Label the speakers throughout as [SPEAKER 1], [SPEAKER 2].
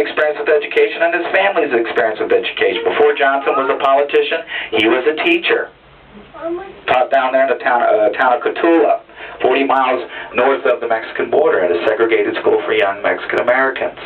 [SPEAKER 1] experience with education and his family's experience with education. Before Johnson was a politician, he was a teacher. Taught down there in the town of Cotulla, 40 miles north of the Mexican border, at a segregated school for young Mexican Americans.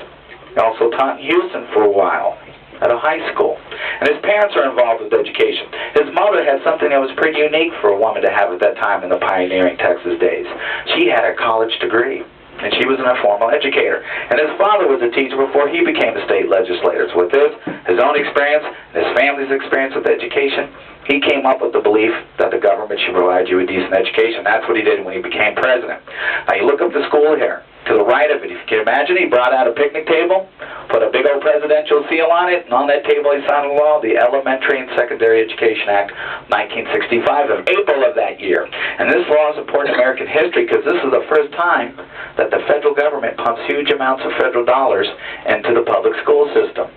[SPEAKER 1] He also taught in Houston for a while, at a high school. And his parents are involved with education. His mother had something that was pretty unique for a woman to have at that time in the pioneering Texas days. She had a college degree, and she was an informal educator. And his father was a teacher before he became a state legislator. So with this, his own experience, and his family's experience with education, he came up with the belief that the government should provide you with decent education. That's what he did when he became president. Now you look up the school here. To the right of it, if you can imagine, he brought out a picnic table, put a big old presidential seal on it, and on that table he signed a law, the Elementary and Secondary Education Act, 1965, of April of that year. And this law is important in American history because this is the first time that the federal government pumps huge amounts of federal dollars into the public school system,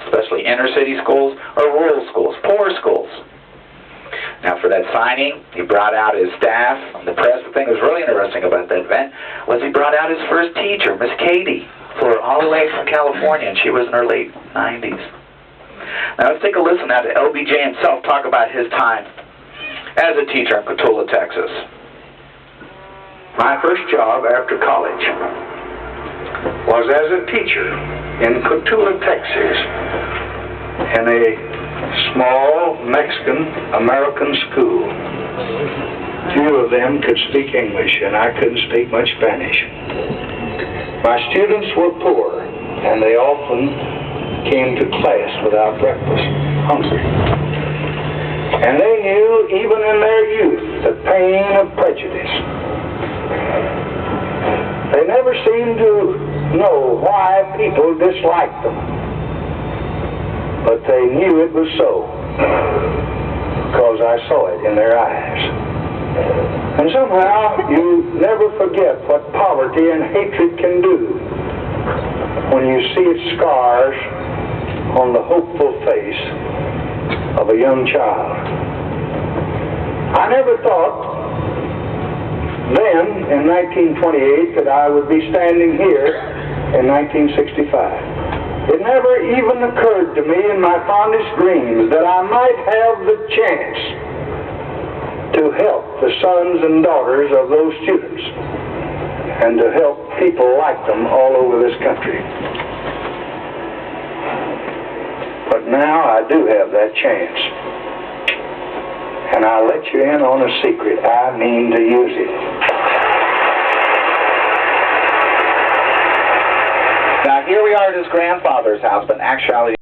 [SPEAKER 1] especially inner city schools or rural schools, poor schools. Now for that signing, he brought out his staff and the press. The thing that was really interesting about that event was he brought out his first teacher, Miss Katie, flew her all the way from California, and she was in her late 90s. Now let's take a listen now to LBJ himself talk about his time as a teacher in Cotulla, Texas.
[SPEAKER 2] My first job after college was as a teacher in Cotulla, Texas, in a small Mexican-American school. Few of them could speak English, and I couldn't speak much Spanish. My students were poor, and they often came to class without breakfast, hungry. And they knew, even in their youth, the pain of prejudice. They never seemed to know why people disliked them. But they knew it was so, because I saw it in their eyes. And somehow you never forget what poverty and hatred can do when you see its scars on the hopeful face of a young child. I never thought then, in 1928, that I would be standing here in 1965. It never even occurred to me in my fondest dreams that I might have the chance to help the sons and daughters of those students and to help people like them all over this country. But now I do have that chance. And I'll let you in on a secret. I mean to use it.
[SPEAKER 1] Now here we are at his grandfather's house, but in actuality